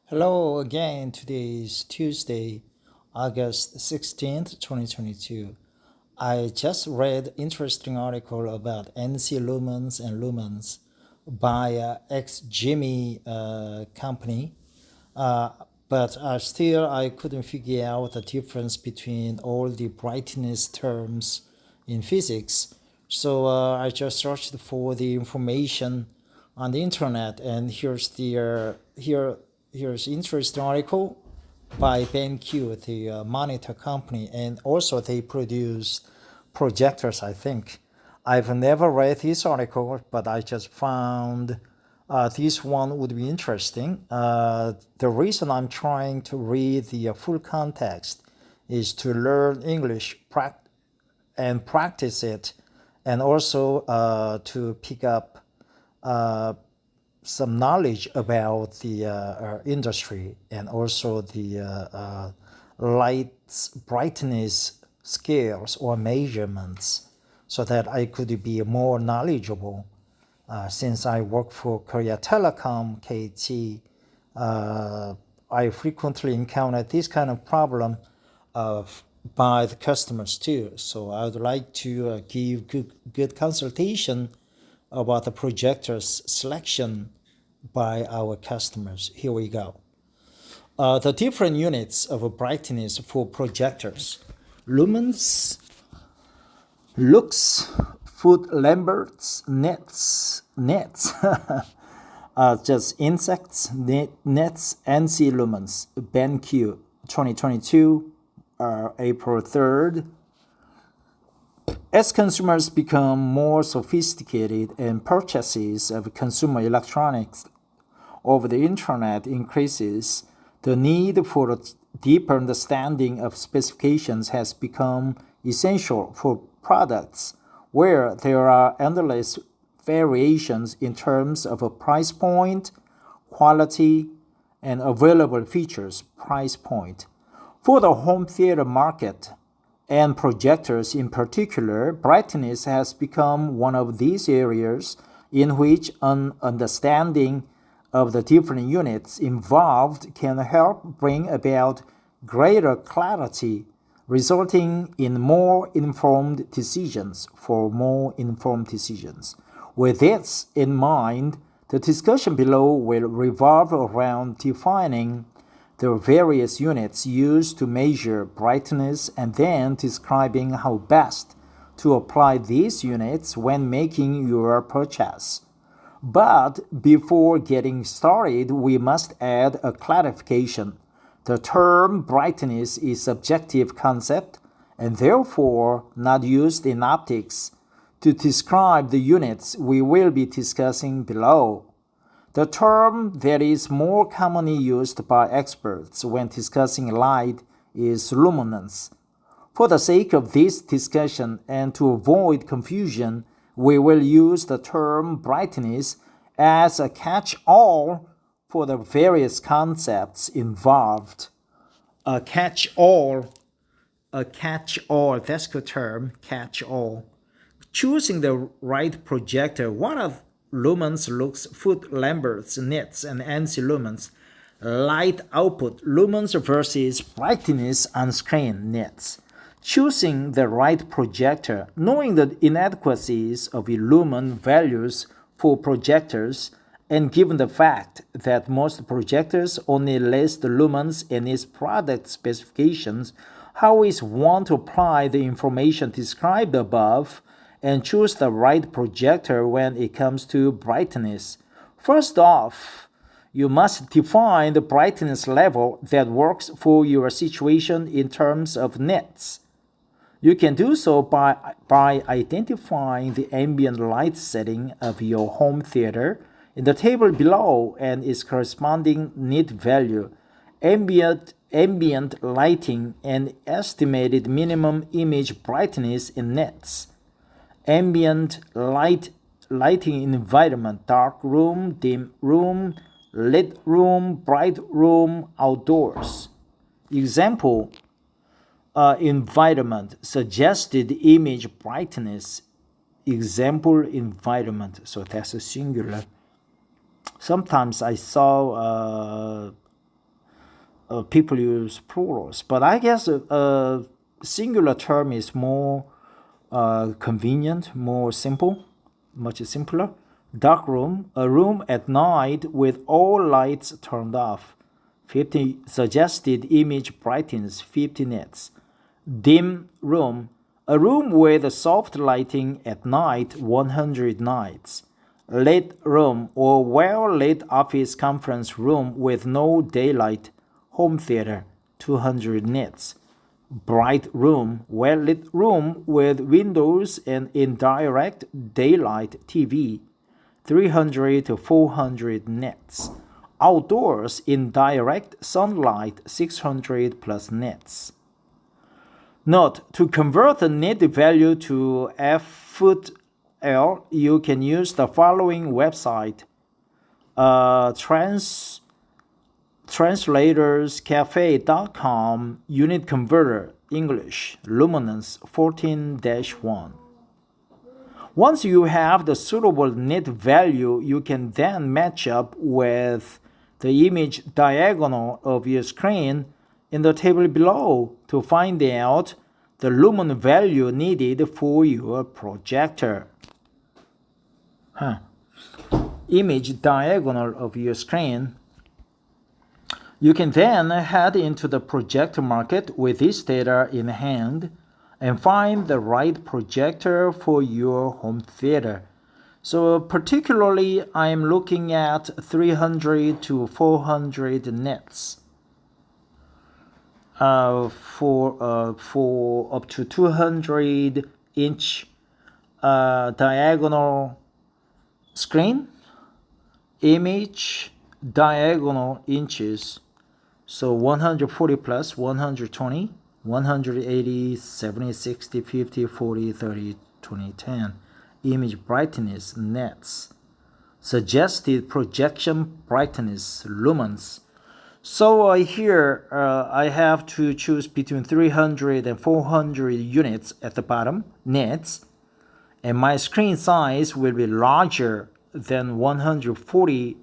Hello again. Today is Tuesday, August 16th, 2022. I just read interesting article about ANSI lumens and lumens by ex-Jimmy company, uh, but still I couldn't figure out the difference between all the brightness terms in physics. So I just searched for the information on the internet, and here's interesting article by BenQ, the monitor company, and also they produce projectors, I think. I've never read this article, but I just found this one would be interesting. The reason I'm trying to read the full context is to learn English and practice it, and also to pick up some knowledge about the industry and also the light's brightness scales or measurements so that I could be more knowledgeable. Since I work for Korea Telecom, KT, I frequently encounter this kind of problem by the customers too. So I would like to give good consultation about the projectors selection by our customers. Here we go. The different units of brightness for projectors: lumens, lux, foot lamberts, nits, just insects, nits, ANSI lumens, BenQ, 2022, April 3rd. As consumers become more sophisticated and purchases of consumer electronics over the internet increases, the need for a deeper understanding of specifications has become essential for products where there are endless variations in terms of a price point, quality, and available features. Price point. For the home theater market, and projectors in particular, brightness has become one of these areas in which an understanding of the different units involved can help bring about greater clarity, resulting in more informed decisions. With this in mind, the discussion below will revolve around defining the various units used to measure brightness and then describing how best to apply these units when making your purchase. But before getting started, we must add a clarification. The term brightness is a subjective concept and therefore not used in optics to describe the units we will be discussing below. The term that is more commonly used by experts when discussing light is luminance. For the sake of this discussion and to avoid confusion, we will use the term brightness as a catch-all for the various concepts involved. A catch-all, that's the term, catch-all. Choosing the right projector, one of lumens, lux, foot, lamberts, nits, and ANSI lumens. Light output, lumens versus brightness on screen, nits. Choosing the right projector, knowing the inadequacies of lumen values for projectors, and given the fact that most projectors only list lumens in its product specifications, how is one to apply the information described above and choose the right projector when it comes to brightness? First off, you must define the brightness level that works for your situation in terms of nits. You can do so by identifying the ambient light setting of your home theater in the table below and its corresponding nit value, ambient lighting, and estimated minimum image brightness in nits. Ambient lighting environment: dark room, dim room, lit room, bright room, outdoors. Example, environment, suggested image brightness. Example, environment. So that's a singular. Sometimes I saw people use plurals, but I guess a singular term is more convenient, more simple, much simpler. Dark room, a room at night with all lights turned off. 50 suggested image brightness, 50 nits. Dim room, a room with soft lighting at night, 100 nits. Lit room or well-lit office conference room with no daylight, home theater, 200 nits. Bright room, well-lit room with windows and indirect daylight TV, 300 to 400 nits. Outdoors, indirect sunlight, 600 plus nits. Note, to convert the nit value to f-foot L, you can use the following website, translatorscafe.com, unit converter, English, luminance 14-1. Once you have the suitable nit value, you can then match up with the image diagonal of your screen in the table below to find out the lumen value needed for your projector. Image diagonal of your screen. You can then head into the projector market with this data in hand and find the right projector for your home theater. So particularly, I'm looking at 300 to 400 nits. For up to 200 inch diagonal screen, image diagonal inches, so 140 plus 120, 180, 70, 60, 50, 40, 30, 20, 10. Image brightness, nits. Suggested projection brightness, lumens. So here I have to choose between 300 and 400 units at the bottom, nits, and my screen size will be larger than 140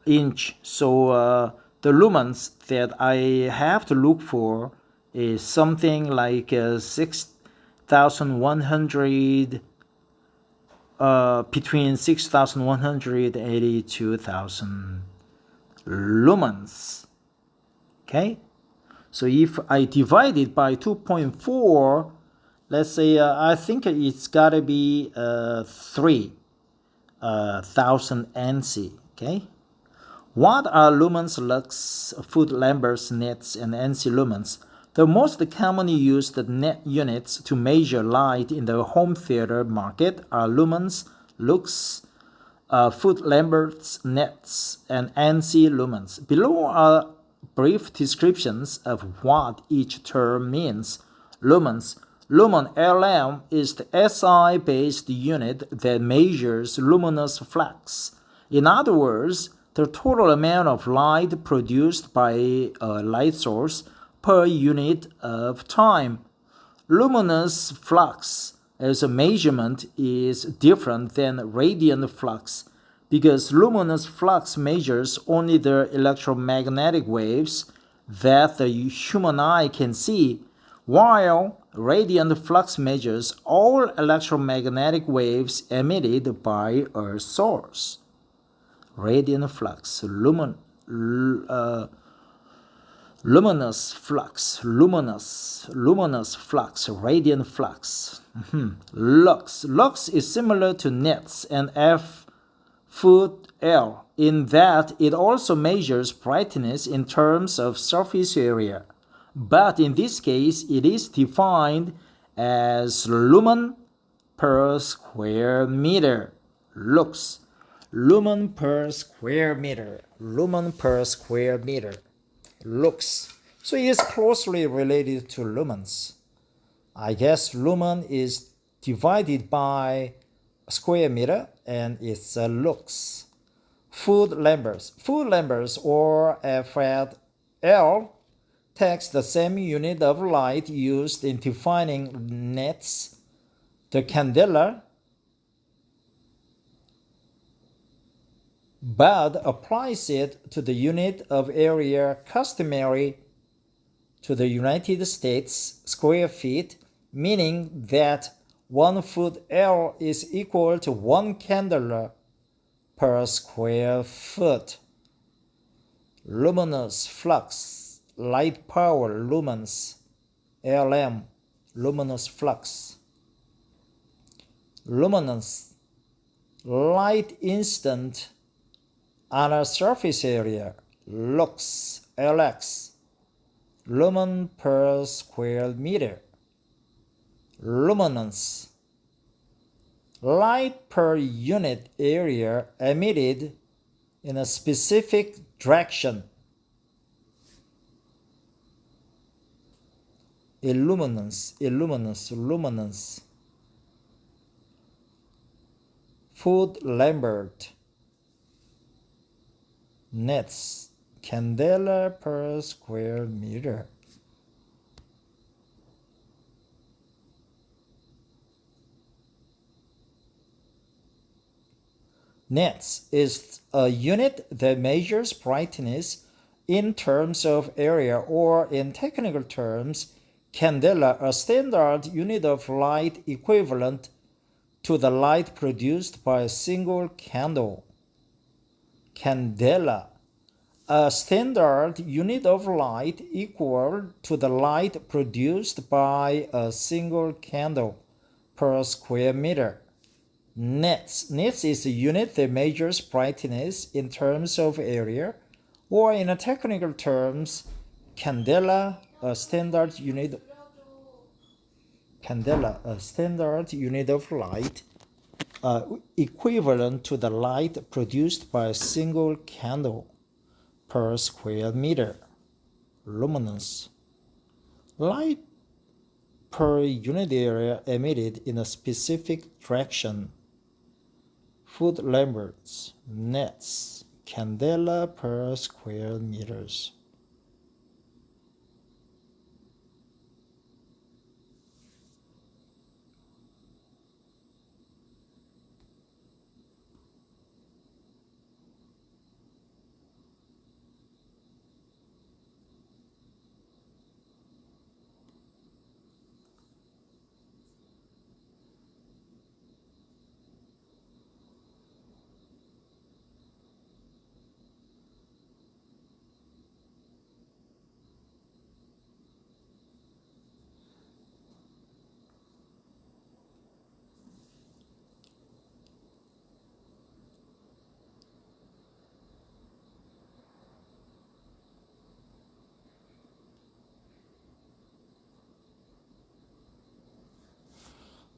inch. So the lumens that I have to look for is something like 6,100, between 6,100 and 82,000 lumens. Okay, so if I divide it by 2.4, let's say I think it's gotta be 3,000 ANSI. Okay, what are lumens, lux, foot, lamberts, nits, and ANSI lumens? The most commonly used net units to measure light in the home theater market are lumens, lux, foot, lamberts, nits, and ANSI lumens. Below are brief descriptions of what each term means. Lumens. Lumen LM is the SI-based unit that measures luminous flux. In other words, the total amount of light produced by a light source per unit of time. Luminous flux as a measurement is different than radiant flux because luminous flux measures only the electromagnetic waves that the human eye can see, while radiant flux measures all electromagnetic waves emitted by a source. Radiant flux, luminous flux, luminous flux, radiant flux. Lux. Lux is similar to nits and f-foot L in that it also measures brightness in terms of surface area. But in this case, it is defined as lumen per square meter. Lux. Lumen per square meter. Lumen per square meter. Lux. So it is closely related to lumens. I guess lumen is divided by square meter and it's a lux. Foot lamberts. Foot lamberts or F-L takes the same unit of light used in defining nits. The candela but applies it to the unit of area customary to the United States square feet, meaning that 1 foot L is equal to 1 candela per square foot. Luminous flux, light power lumens, LM, luminous flux. Luminance, light instant on a surface area, lux, LX, lumen per square meter. Luminance, light per unit area emitted in a specific direction. Illuminance, luminance. Foot lambert, nits, candela per square meter. Nits is a unit that measures brightness in terms of area, or in technical terms, candela, a standard unit of light equivalent to the light produced by a single candle. Candela, a standard unit of light equal to the light produced by a single candle per square meter. Nits is a unit that measures brightness in terms of area, or in technical terms, candela, a standard unit of light equivalent to the light produced by a single candle per square meter. Luminance, light per unit area emitted in a specific direction. Foot lamberts, nits, candela per square meters.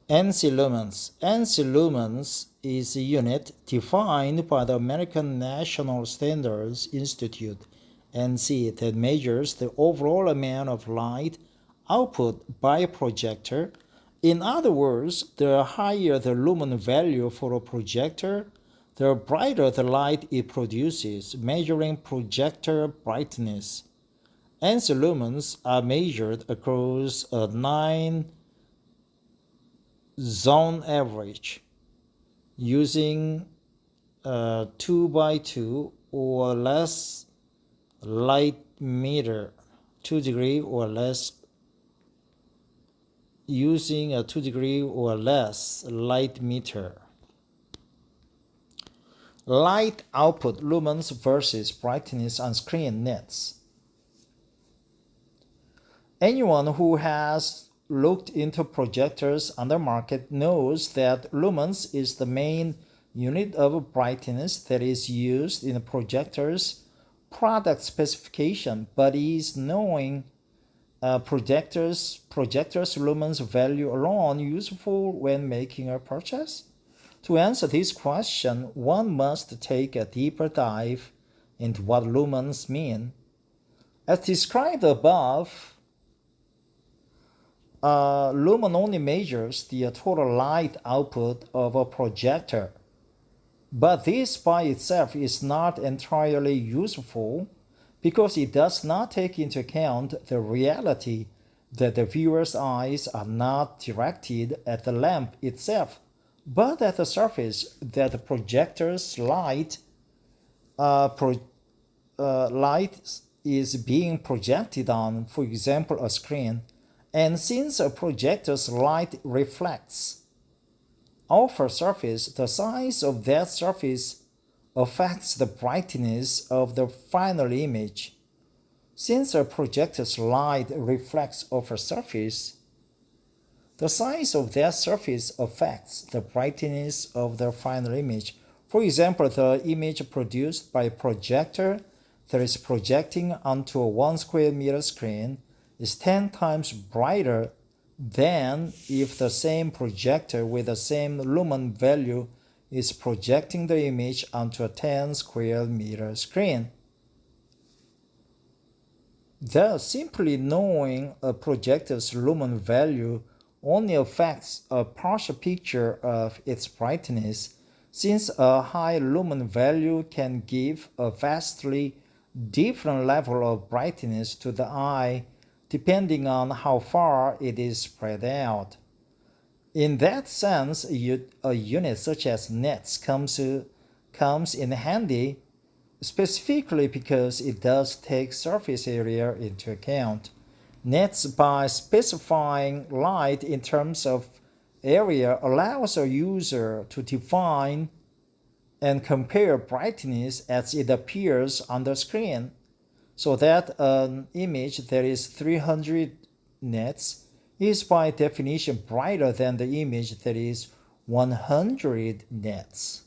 ANSI lumens. ANSI lumens is a unit defined by the American National Standards Institute, ANSI, that measures the overall amount of light output by a projector. In other words, the higher the lumen value for a projector, the brighter the light it produces, measuring projector brightness. ANSI lumens are measured across a 9 zone average using 2 by 2 or less light meter, 2 degree or less, using a 2 degree or less light meter. Light output lumens versus brightness on screen nits. Anyone who has looked into projectors on the market knows that lumens is the main unit of brightness that is used in a projector's product specification, but is knowing projectors lumens value alone useful when making a purchase? To answer this question, one must take a deeper dive into what lumens mean. As described above, lumen only measures the total light output of a projector, but this by itself is not entirely useful because it does not take into account the reality that the viewer's eyes are not directed at the lamp itself, but at the surface that the projector's light light is being projected on, for example, a screen, and since a projector's light reflects off a surface, the size of that surface affects the brightness of the final image. Since a projector's light reflects off a surface, the size of that surface affects the brightness of the final image. For example, the image produced by a projector that is projecting onto a 1 square meter screen is 10 times brighter than if the same projector with the same lumen value is projecting the image onto a 10 square meter screen. Thus, simply knowing a projector's lumen value only affects a partial picture of its brightness, since a high lumen value can give a vastly different level of brightness to the eye depending on how far it is spread out. In that sense, a unit such as nits comes in handy, specifically because it does take surface area into account. Nits, by specifying light in terms of area, allows a user to define and compare brightness as it appears on the screen, so that an image that is 300 nits is by definition brighter than the image that is 100 nits.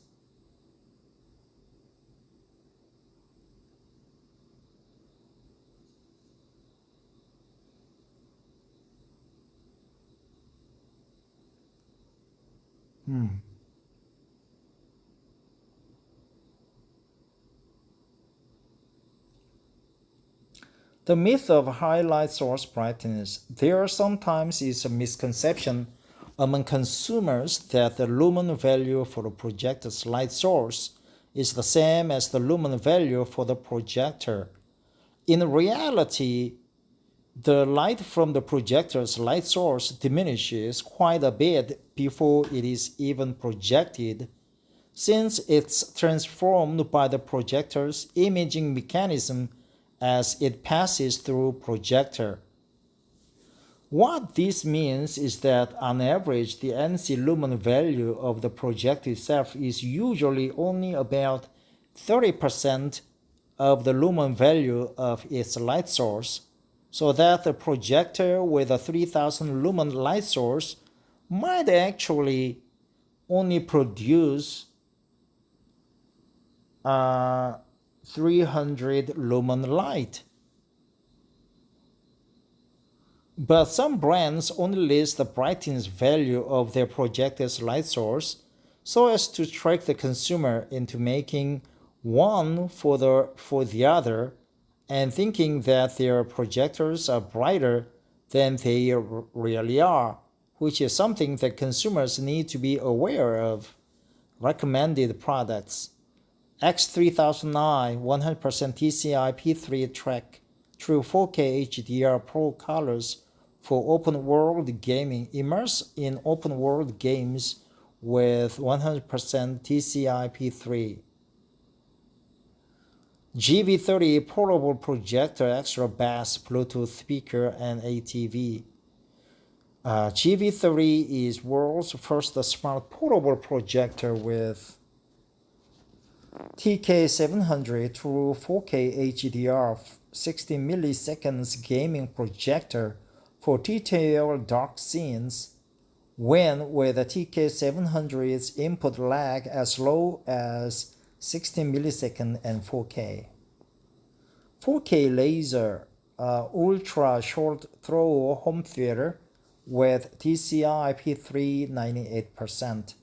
The myth of high light source brightness. There sometimes is a misconception among consumers that the lumen value for the projector's light source is the same as the lumen value for the projector. In reality, the light from the projector's light source diminishes quite a bit before it is even projected, since it's transformed by the projector's imaging mechanism as it passes through projector. What this means is that on average the ANSI lumen value of the projector itself is usually only about 30% of the lumen value of its light source, so that the projector with a 3000 lumen light source might actually only produce 300 lumen light. But some brands only list the brightness value of their projector's light source so as to trick the consumer into making one for the other and thinking that their projectors are brighter than they really are, which is something that consumers need to be aware of. Recommended products: X3009 100% TCI P3 track true 4K HDR Pro colors for open world gaming. Immerse in open world games with 100% TCI P3. GV30 portable projector, extra bass, Bluetooth speaker, and ATV. GV30 is world's first smart portable projector with TK700 true 4K HDR 60 milliseconds gaming projector for detailed dark scenes, when with a TK700's input lag as low as 60 milliseconds and 4K. 4K laser ultra short throw home theater with TCI P3 98%.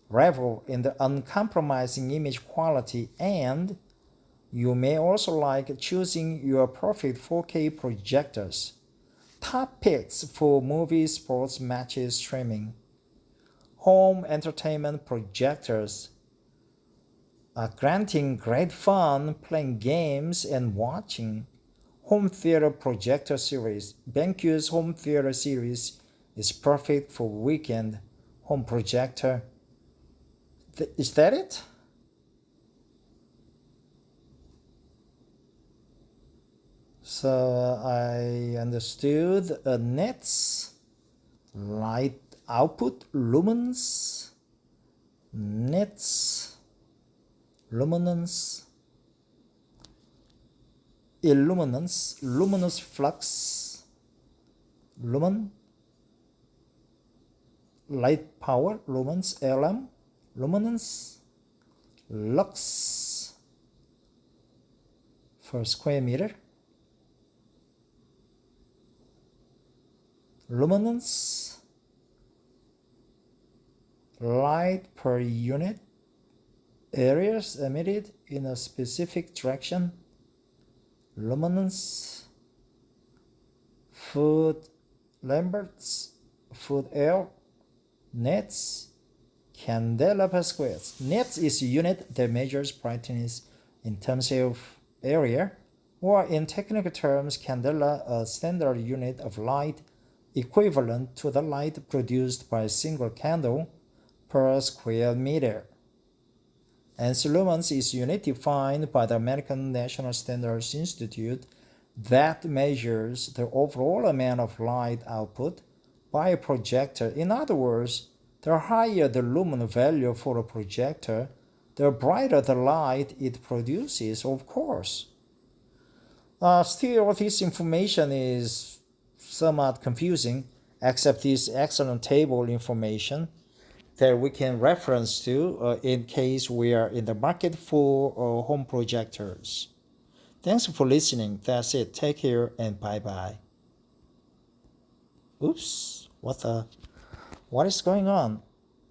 Revel in the uncompromising image quality, and you may also like choosing your perfect 4K projectors. Top picks for movie sports matches streaming. Home entertainment projectors, granting great fun playing games and watching. Home theater projector series. BenQ's home theater series is perfect for weekend home projector. Is that it? So I understood nits, light output, lumens, nits, luminance, illuminance, luminous flux, lumen, light power, lumens, LM, luminance, lux for square meter, luminance, light per unit areas emitted in a specific direction, luminance, foot lamberts, foot L, nits, candela per square. Nits is a unit that measures brightness in terms of area, or in technical terms, candela, a standard unit of light equivalent to the light produced by a single candle per square meter. ANSI lumens is a unit defined by the American National Standards Institute that measures the overall amount of light output by a projector. In other words, the higher the lumen value for a projector, the brighter the light it produces, of course. Still, this information is somewhat confusing, except this excellent table information that we can reference to in case we are in the market for home projectors. Thanks for listening. That's it. Take care and bye-bye. Oops, what is going on?